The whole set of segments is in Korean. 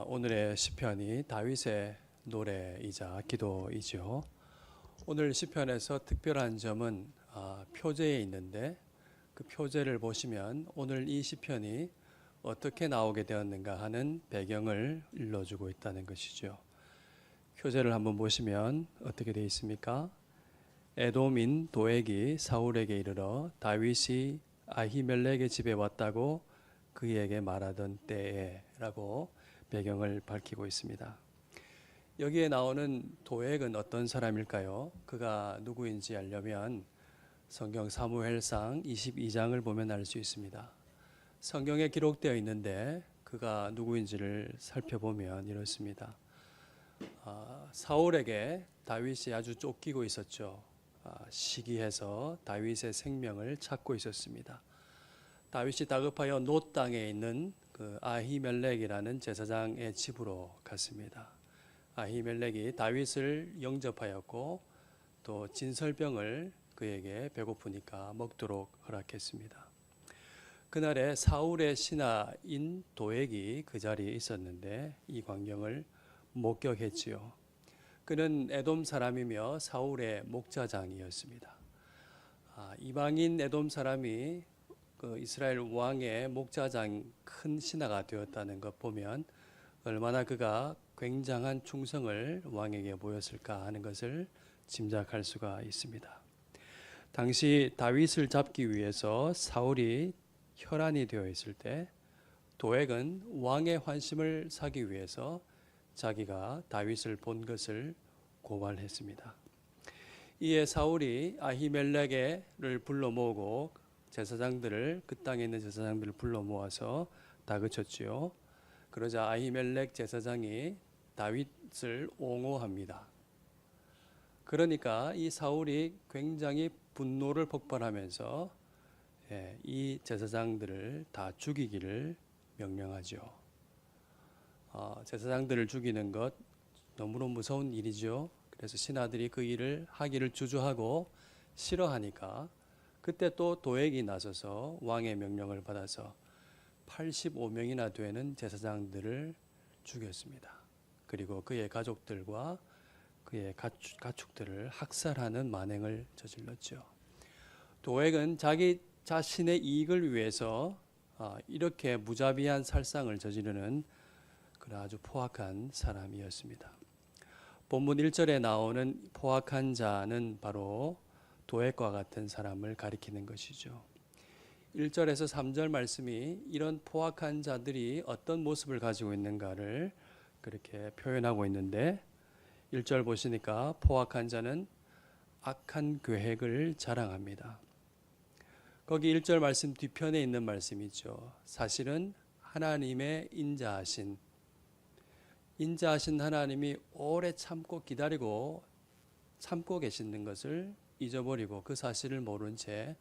오늘의 시편이 다윗의 노래이자 기도이죠. 오늘 시편에서 특별한 점은 표제에 있는데 그 표제를 보시면 오늘 이 시편이 어떻게 나오게 되었는가 하는 배경을 일러주고 있다는 것이죠. 표제를 한번 보시면 어떻게 되어 있습니까? 에돔인 도액이 사울에게 이르러 다윗이 아히멜렉의 집에 왔다고 그에게 말하던 때에 라고 배경을 밝히고 있습니다. 여기에 나오는 도액은 어떤 사람일까요? 그가 누구인지 알려면 성경 사무엘상 22장을 보면 알 수 있습니다. 성경에 기록되어 있는데 그가 누구인지를 살펴보면 이렇습니다. 사울에게 다윗이 아주 쫓기고 있었죠. 시기해서 다윗의 생명을 찾고 있었습니다. 다윗이 다급하여 노 땅에 있는 그 아히멜렉이라는 제사장의 집으로 갔습니다. 아히멜렉이 다윗을 영접하였고 또 진설병을 그에게 배고프니까 먹도록 허락했습니다. 그날에 사울의 신하인 도액이 그 자리에 있었는데 이 광경을 목격했지요. 그는 에돔 사람이며 사울의 목자장이었습니다. 이방인 에돔 사람이 그 이스라엘 왕의 목자장 큰 신하가 되었다는 것 보면 얼마나 그가 굉장한 충성을 왕에게 보였을까 하는 것을 짐작할 수가 있습니다. 당시 다윗을 잡기 위해서 사울이 혈안이 되어 있을 때 도액은 왕의 환심을 사기 위해서 자기가 다윗을 본 것을 고발했습니다. 이에 사울이 아히멜렉을 불러 모으고 제사장들을 그 땅에 있는 제사장들을 불러 모아서 다그쳤지요. 그러자 아히멜렉 제사장이 다윗을 옹호합니다. 그러니까 이 사울이 굉장히 분노를 폭발하면서 이 제사장들을 다 죽이기를 명령하죠. 제사장들을 죽이는 것 너무나 무서운 일이죠. 그래서 신하들이 그 일을 하기를 주저하고 싫어하니까 그때 또 도액이 나서서 왕의 명령을 받아서 85명이나 되는 제사장들을 죽였습니다. 그리고 그의 가족들과 그의 가축들을 학살하는 만행을 저질렀죠. 도액은 자기 자신의 이익을 위해서 이렇게 무자비한 살상을 저지르는 그런 아주 포악한 사람이었습니다. 본문 1절에 나오는 포악한 자는 바로 도액과 같은 사람을 가리키는 것이죠. 1절에서 3절 말씀이 이런 포악한 자들이 어떤 모습을 가지고 있는가를 그렇게 표현하고 있는데 1절 보시니까 포악한 자는 악한 계획을 자랑합니다. 거기 1절 말씀 뒤편에 있는 말씀이죠. 사실은 하나님의 인자하신 하나님이 오래 참고 기다리고 참고 계시는 것을 잊어버리고 그 사실을 모른 채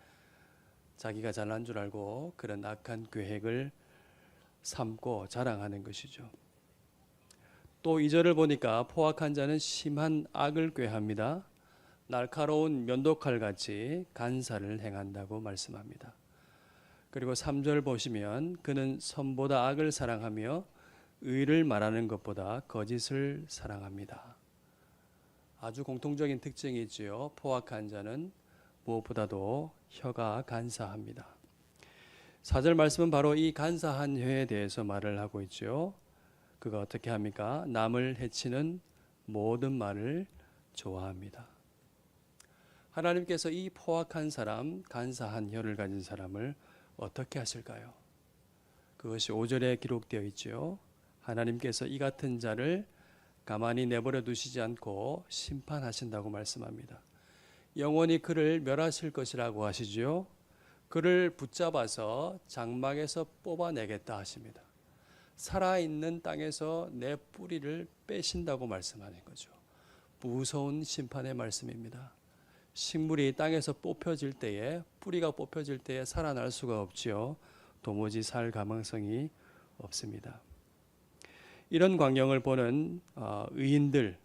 자기가 잘난 줄 알고 그런 악한 계획을 삼고 자랑하는 것이죠. 또 2절을 보니까 포악한 자는 심한 악을 꾀합니다. 날카로운 면도칼같이 간사를 행한다고 말씀합니다. 그리고 3절 보시면 그는 선보다 악을 사랑하며 의를 말하는 것보다 거짓을 사랑합니다. 아주 공통적인 특징이 있지요. 포악한 자는 무엇보다도 혀가 간사합니다. 4절 말씀은 바로 이 간사한 혀에 대해서 말을 하고 있죠. 그가 어떻게 합니까? 남을 해치는 모든 말을 좋아합니다. 하나님께서 이 포악한 사람, 간사한 혀를 가진 사람을 어떻게 하실까요? 그것이 5절에 기록되어 있죠. 하나님께서 이 같은 자를 가만히 내버려 두시지 않고 심판하신다고 말씀합니다. 영원히 그를 멸하실 것이라고 하시죠. 그를 붙잡아서 장막에서 뽑아내겠다 하십니다. 살아있는 땅에서 내 뿌리를 빼신다고 말씀하는 거죠. 무서운 심판의 말씀입니다. 식물이 땅에서 뽑혀질 때에 뿌리가 뽑혀질 때에 살아날 수가 없지요. 도무지 살 가망성이 없습니다. 이런 광경을 보는 의인들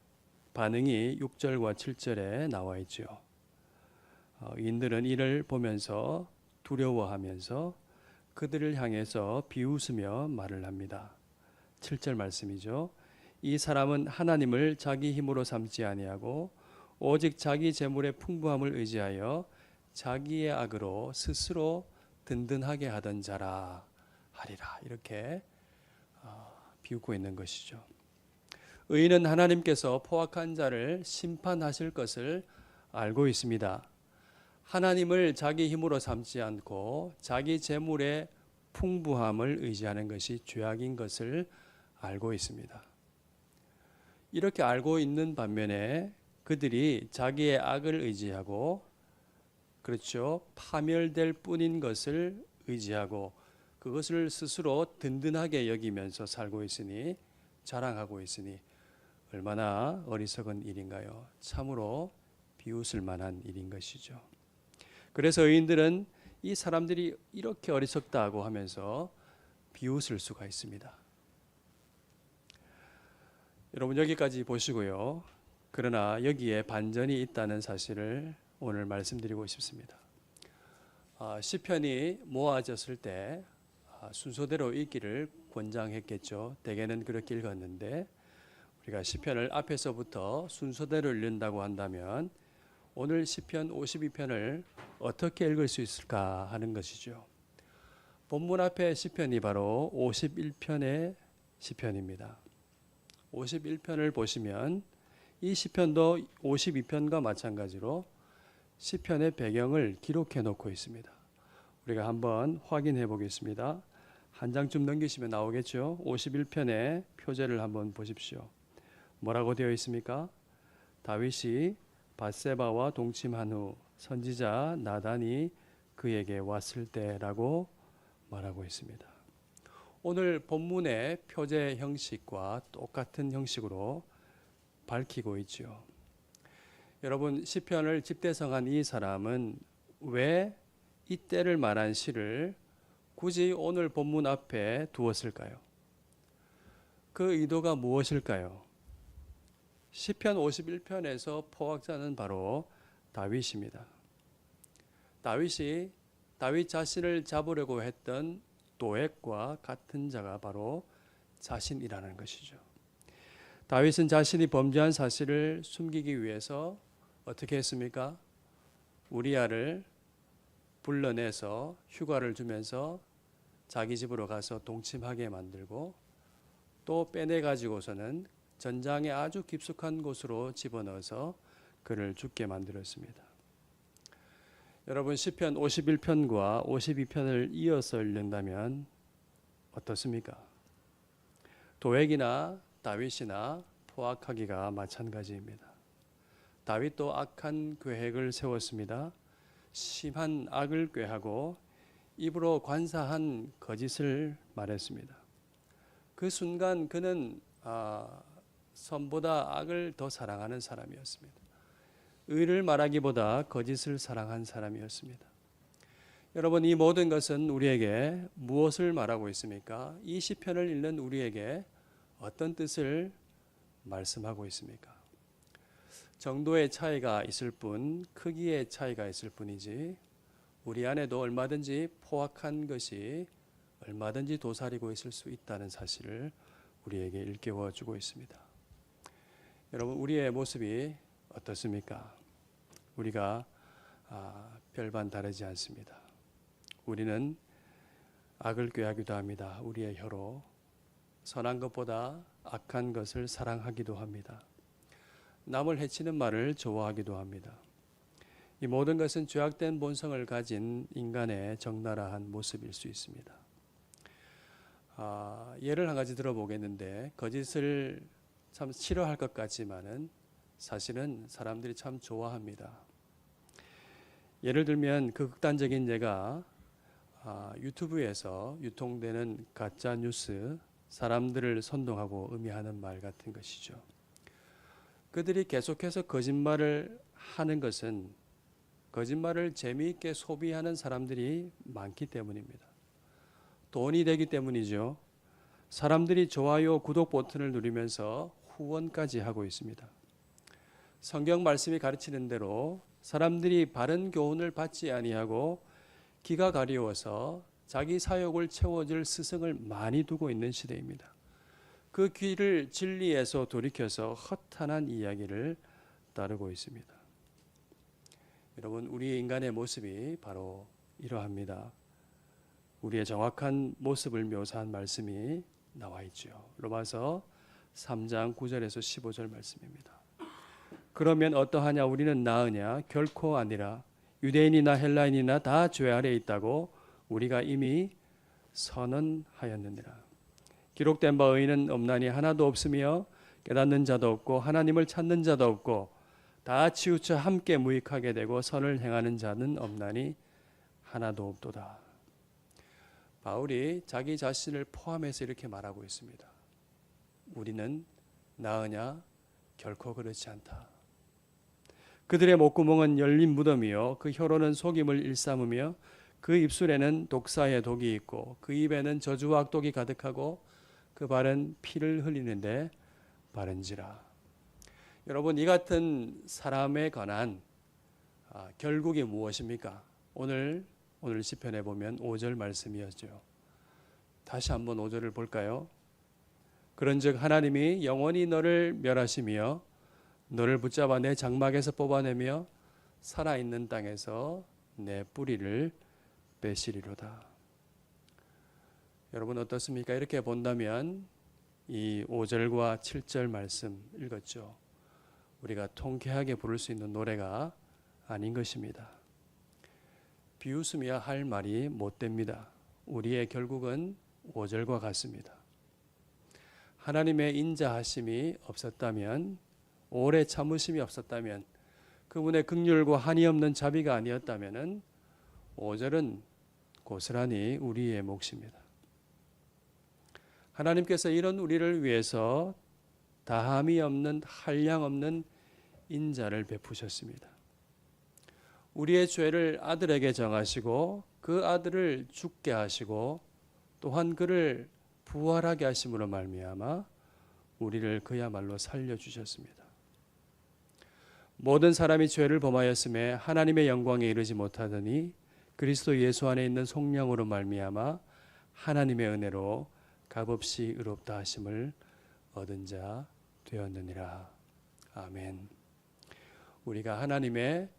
반응이 6절과 7절에 나와 있죠. 의인들은 이를 보면서 두려워하면서 그들을 향해서 비웃으며 말을 합니다. 7절 말씀이죠. 이 사람은 하나님을 자기 힘으로 삼지 아니하고 오직 자기 재물의 풍부함을 의지하여 자기의 악으로 스스로 든든하게 하던 자라 하리라. 이렇게 비웃고 있는 것이죠. 의인은 하나님께서 포악한 자를 심판하실 것을 알고 있습니다. 하나님을 자기 힘으로 삼지 않고 자기 재물의 풍부함을 의지하는 것이 죄악인 것을 알고 있습니다. 이렇게 알고 있는 반면에 그들이 자기의 악을 의지하고, 그렇죠, 파멸될 뿐인 것을 의지하고 그것을 스스로 든든하게 여기면서 살고 있으니, 자랑하고 있으니 얼마나 어리석은 일인가요? 참으로 비웃을 만한 일인 것이죠. 그래서 의인들은 이 사람들이 이렇게 어리석다고 하면서 비웃을 수가 있습니다. 여러분 여기까지 보시고요. 그러나 여기에 반전이 있다는 사실을 오늘 말씀드리고 싶습니다. 시편이 모아졌을 때 순서대로 읽기를 권장했겠죠. 대개는 그렇게 읽었는데 우리가 시편을 앞에서부터 순서대로 읽는다고 한다면 오늘 시편 52편을 어떻게 읽을 수 있을까 하는 것이죠. 본문 앞에 시편이 바로 51편의 시편입니다. 51편을 보시면 이 시편도 52편과 마찬가지로 시편의 배경을 기록해 놓고 있습니다. 우리가 한번 확인해 보겠습니다. 한 장쯤 넘기시면 나오겠죠. 51편의 표제를 한번 보십시오. 뭐라고 되어 있습니까? 다윗이 밧세바와 동침한 후 선지자 나단이 그에게 왔을 때라고 말하고 있습니다. 오늘 본문의 표제 형식과 똑같은 형식으로 밝히고 있죠. 여러분 시편을 집대성한 이 사람은 왜 이때를 말한 시를 굳이 오늘 본문 앞에 두었을까요? 그 의도가 무엇일까요? 시편 51편에서 포악자는 바로 다윗입니다. 다윗 자신을 잡으려고 했던 도액과 같은 자가 바로 자신이라는 것이죠. 다윗은 자신이 범죄한 사실을 숨기기 위해서 어떻게 했습니까? 우리아를 불러내서 휴가를 주면서 자기 집으로 가서 동침하게 만들고 또 빼내가지고서는 전장에 아주 깊숙한 곳으로 집어넣어서 그를 죽게 만들었습니다. 여러분 시편 51편과 52편을 이어서 읽는다면 어떻습니까? 도액이나 다윗이나 포악하기가 마찬가지입니다. 다윗도 악한 계획을 세웠습니다. 심한 악을 꾀하고 입으로 관사한 거짓을 말했습니다. 그 순간 그는 선보다 악을 더 사랑하는 사람이었습니다. 의를 말하기보다 거짓을 사랑한 사람이었습니다. 여러분 이 모든 것은 우리에게 무엇을 말하고 있습니까? 이 시편을 읽는 우리에게 어떤 뜻을 말씀하고 있습니까? 정도의 차이가 있을 뿐, 크기의 차이가 있을 뿐이지 우리 안에도 얼마든지 포악한 것이 얼마든지 도사리고 있을 수 있다는 사실을 우리에게 일깨워 주고 있습니다. 여러분 우리의 모습이 어떻습니까? 우리가 별반 다르지 않습니다. 우리는 악을 꾀하기도 합니다. 우리의 혀로 선한 것보다 악한 것을 사랑하기도 합니다. 남을 해치는 말을 좋아하기도 합니다. 이 모든 것은 죄악된 본성을 가진 인간의 적나라한 모습일 수 있습니다. 예를 한 가지 들어보겠는데 거짓을 참 싫어할 것 같지만은 사실은 사람들이 참 좋아합니다. 예를 들면 그 극단적인 예가 유튜브에서 유통되는 가짜 뉴스, 사람들을 선동하고 음해하는 말 같은 것이죠. 그들이 계속해서 거짓말을 하는 것은 거짓말을 재미있게 소비하는 사람들이 많기 때문입니다. 돈이 되기 때문이죠. 사람들이 좋아요, 구독 버튼을 누리면서 후원까지 하고 있습니다. 성경 말씀이 가르치는 대로 사람들이 바른 교훈을 받지 아니하고 기가 가리워서 자기 사욕을 채워줄 스승을 많이 두고 있는 시대입니다. 그 귀를 진리에서 돌이켜서 허탄한 이야기를 따르고 있습니다. 여러분, 우리 인간의 모습이 바로 이러합니다. 우리의 정확한 모습을 묘사한 말씀이 나와 있죠. 로마서 3장 9절에서 15절 말씀입니다. 그러면 어떠하냐? 우리는 나으냐? 결코 아니라 유대인이나 헬라인이나 다 죄 아래에 있다고 우리가 이미 선언하였느니라. 기록된 바 의인은 없나니 하나도 없으며 깨닫는 자도 없고 하나님을 찾는 자도 없고 다 치우쳐 함께 무익하게 되고 선을 행하는 자는 없나니 하나도 없도다. 바울이 자기 자신을 포함해서 이렇게 말하고 있습니다. 우리는 나으냐? 결코 그렇지 않다. 그들의 목구멍은 열린 무덤이요 그 혀로는 속임을 일삼으며 그 입술에는 독사의 독이 있고 그 입에는 저주와 악독이 가득하고 그 발은 피를 흘리는데 바른지라. 여러분, 이 같은 사람에 관한 결국이 무엇입니까? 오늘 시편에 보면 5절 말씀이었죠. 다시 한번 5절을 볼까요? 그런즉 하나님이 영원히 너를 멸하시며 너를 붙잡아 내 장막에서 뽑아내며 살아있는 땅에서 내 뿌리를 빼시리로다. 여러분 어떻습니까? 이렇게 본다면 이 5절과 7절 말씀 읽었죠. 우리가 통쾌하게 부를 수 있는 노래가 아닌 것입니다. 비웃으며 할 말이 못됩니다. 우리의 결국은 5절과 같습니다. 하나님의 인자하심이 없었다면, 오래 참으심이 없었다면, 그분의 긍휼과 한이 없는 자비가 아니었다면 5절은 고스란히 우리의 몫입니다. 하나님께서 이런 우리를 위해서 다함이 없는 한량 없는 인자를 베푸셨습니다. 우리의 죄를 아들에게 정하시고 그 아들을 죽게 하시고 또한 그를 부활하게 하심으로 말미암아 우리를 그야말로 살려주셨습니다. 모든 사람이 죄를 범하였음에 하나님의 영광에 이르지 못하더니 그리스도 예수 안에 있는 속량으로 말미암아 하나님의 은혜로 값없이 의롭다 하심을 얻은 자 되었느니라. 아멘. 우리가 하나님의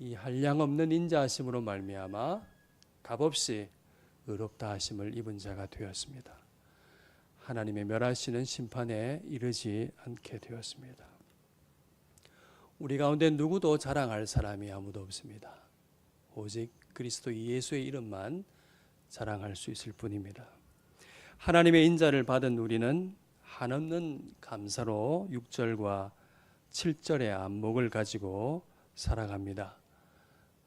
이 한량없는 인자하심으로 말미암아 값없이 의롭다 하심을 입은 자가 되었습니다. 하나님의 멸하시는 심판에 이르지 않게 되었습니다. 우리 가운데 누구도 자랑할 사람이 아무도 없습니다. 오직 그리스도 예수의 이름만 자랑할 수 있을 뿐입니다. 하나님의 인자를 받은 우리는 한없는 감사로 6절과 7절의 안목을 가지고 살아갑니다.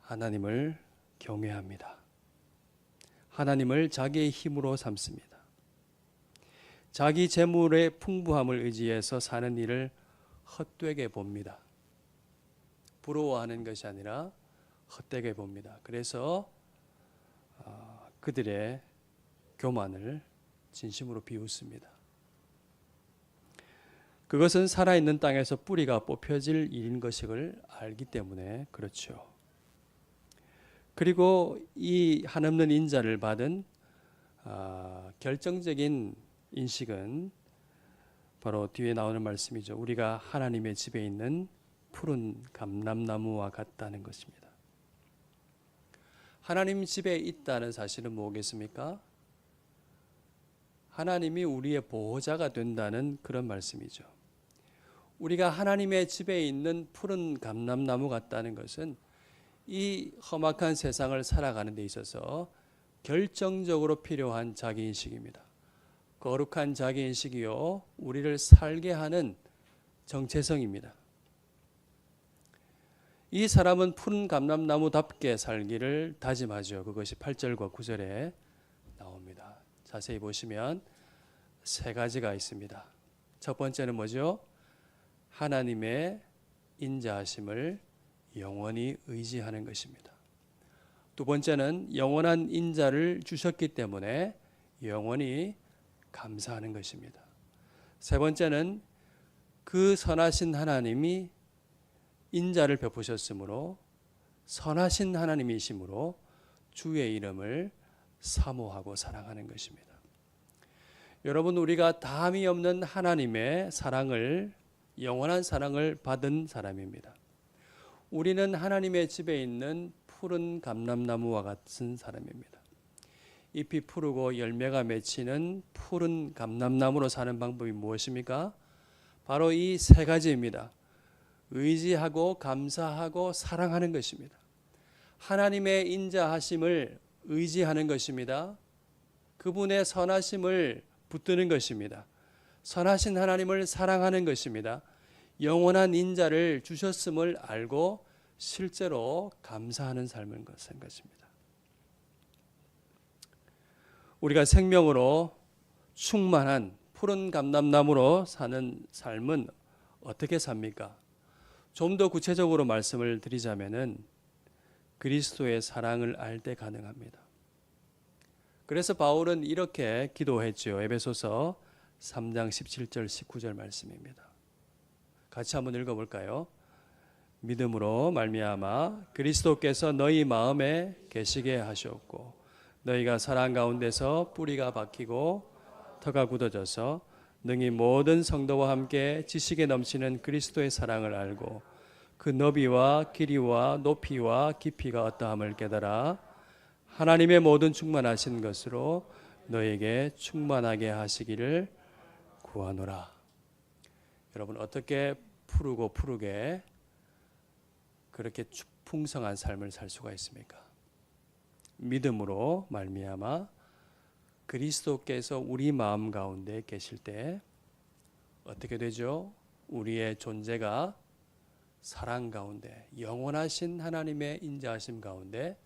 하나님을 경외합니다. 하나님을 자기의 힘으로 삼습니다. 자기 재물의 풍부함을 의지해서 사는 일을 헛되게 봅니다. 부러워하는 것이 아니라 헛되게 봅니다. 그래서 그들의 교만을 진심으로 비웃습니다. 그것은 살아있는 땅에서 뿌리가 뽑혀질 일인 것을 알기 때문에 그렇죠. 그리고 이 한없는 인자를 받은 결정적인 인식은 바로 뒤에 나오는 말씀이죠. 우리가 하나님의 집에 있는 푸른 감람나무와 같다는 것입니다. 하나님 집에 있다는 사실은 뭐겠습니까? 하나님이 우리의 보호자가 된다는 그런 말씀이죠. 우리가 하나님의 집에 있는 푸른 감람나무 같다는 것은 이 험악한 세상을 살아가는 데 있어서 결정적으로 필요한 자기인식입니다. 거룩한 자기인식이요, 우리를 살게 하는 정체성입니다. 이 사람은 푸른 감람나무답게 살기를 다짐하죠. 그것이 8절과 9절에 나옵니다. 자세히 보시면 세 가지가 있습니다. 첫 번째는 뭐죠? 하나님의 인자하심을 영원히 의지하는 것입니다. 두 번째는 영원한 인자를 주셨기 때문에 영원히 감사하는 것입니다. 세 번째는 그 선하신 하나님이 인자를 베푸셨으므로 선하신 하나님이시므로 주의 이름을 사모하고 사랑하는 것입니다. 여러분, 우리가 다함이 없는 하나님의 사랑을, 영원한 사랑을 받은 사람입니다. 우리는 하나님의 집에 있는 푸른 감람나무와 같은 사람입니다. 잎이 푸르고 열매가 맺히는 푸른 감람나무로 사는 방법이 무엇입니까? 바로 이 세 가지입니다. 의지하고 감사하고 사랑하는 것입니다. 하나님의 인자하심을 의지하는 것입니다. 그분의 선하심을 붙드는 것입니다. 선하신 하나님을 사랑하는 것입니다. 영원한 인자를 주셨음을 알고 실제로 감사하는 삶을 것인 것입니다. 우리가 생명으로 충만한 푸른 감람나무로 사는 삶은 어떻게 삽니까? 좀 더 구체적으로 말씀을 드리자면은 그리스도의 사랑을 알 때 가능합니다. 그래서 바울은 이렇게 기도했죠. 에베소서 3장 17절 19절 말씀입니다. 같이 한번 읽어볼까요? 믿음으로 말미암아 그리스도께서 너희 마음에 계시게 하셨고 너희가 사랑 가운데서 뿌리가 박히고 터가 굳어져서 능히 모든 성도와 함께 지식에 넘치는 그리스도의 사랑을 알고 그 너비와 길이와 높이와 깊이가 어떠함을 깨달아 하나님의 모든 충만하신 것으로 너에게 충만하게 하시기를 구하노라. 여러분, 어떻게 푸르게 그렇게 풍성한 삶을 살 수가 있습니까? 믿음으로 말미암아 그리스도께서 우리 마음 가운데 계실 때 어떻게 되죠? 우리의 존재가 사랑 가운데, 영원하신 하나님의 인자하심 가운데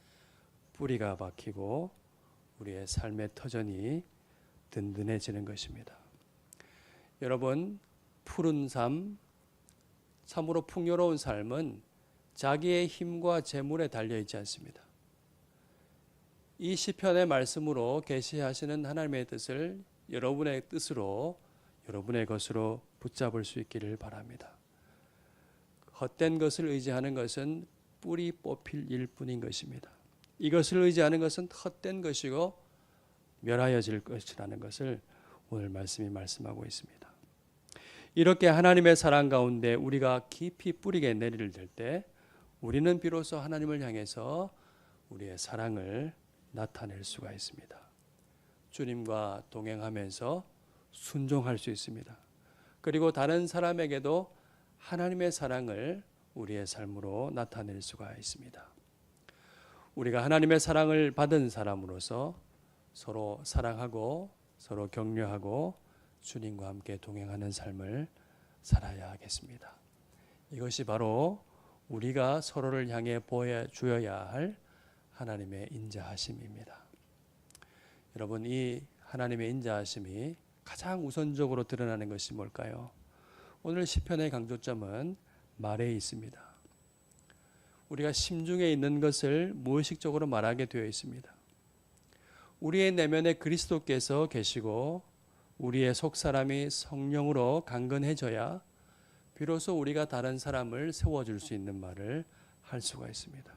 뿌리가 박히고 우리의 삶의 터전이 든든해지는 것입니다. 여러분, 푸른 삶, 참으로 풍요로운 삶은 자기의 힘과 재물에 달려 있지 않습니다. 이 시편의 말씀으로 계시하시는 하나님의 뜻을 여러분의 뜻으로, 여러분의 것으로 붙잡을 수 있기를 바랍니다. 헛된 것을 의지하는 것은 뿌리 뽑힐 일뿐인 것입니다. 이것을 의지하는 것은 헛된 것이고 멸하여질 것이라는 것을 오늘 말씀이 말씀하고 있습니다. 이렇게 하나님의 사랑 가운데 우리가 깊이 뿌리게 내리를 들 때 우리는 비로소 하나님을 향해서 우리의 사랑을 나타낼 수가 있습니다. 주님과 동행하면서 순종할 수 있습니다. 그리고 다른 사람에게도 하나님의 사랑을 우리의 삶으로 나타낼 수가 있습니다. 우리가 하나님의 사랑을 받은 사람으로서 서로 사랑하고 서로 격려하고 주님과 함께 동행하는 삶을 살아야 하겠습니다. 이것이 바로 우리가 서로를 향해 보여주어야 할 하나님의 인자하심입니다. 여러분, 이 하나님의 인자하심이 가장 우선적으로 드러나는 것이 뭘까요? 오늘 시편의 강조점은 말에 있습니다. 우리가 심중에 있는 것을 무의식적으로 말하게 되어 있습니다. 우리의 내면에 그리스도께서 계시고 우리의 속사람이 성령으로 강건해져야 비로소 우리가 다른 사람을 세워줄 수 있는 말을 할 수가 있습니다.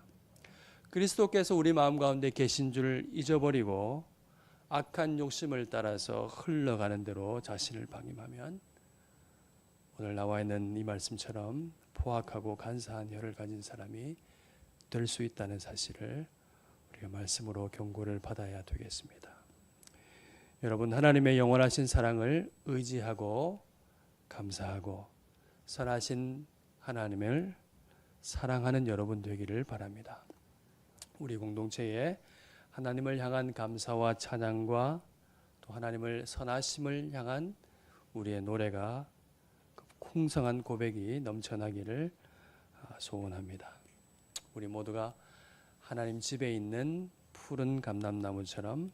그리스도께서 우리 마음 가운데 계신 줄 잊어버리고 악한 욕심을 따라서 흘러가는 대로 자신을 방임하면 오늘 나와 있는 이 말씀처럼 포악하고 간사한 혀를 가진 사람이 될 수 있다는 사실을 우리가 말씀으로 경고를 받아야 되겠습니다. 여러분, 하나님의 영원하신 사랑을 의지하고 감사하고 선하신 하나님을 사랑하는 여러분 되기를 바랍니다. 우리 공동체에 하나님을 향한 감사와 찬양과 또 하나님을 선하심을 향한 우리의 노래가 풍성한 고백이 넘쳐나기를 소원합니다. 우리 모두가 하나님 집에 있는 푸른 감람나무처럼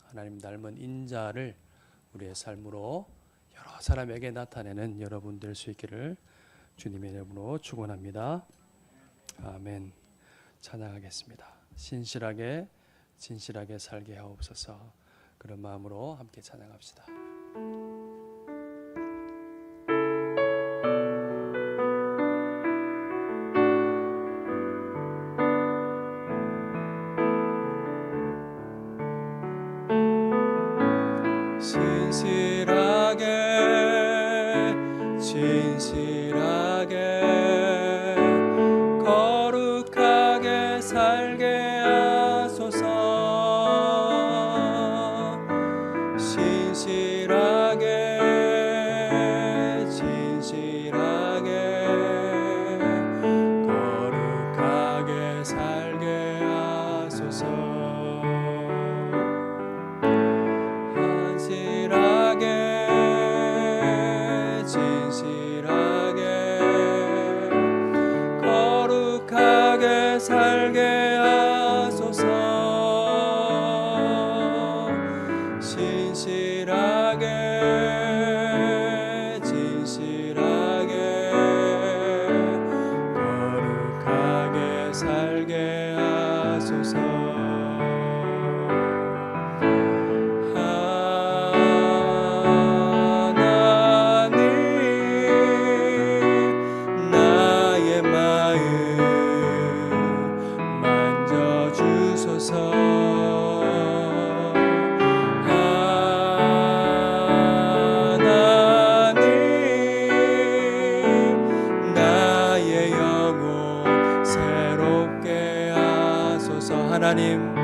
하나님 닮은 인자를 우리의 삶으로 여러 사람에게 나타내는 여러분 될 수 있기를 주님의 이름으로 축원합니다. 아멘. 찬양하겠습니다. 신실하게 진실하게 살게 하옵소서. 그런 마음으로 함께 찬양합시다. 신실하게 하나님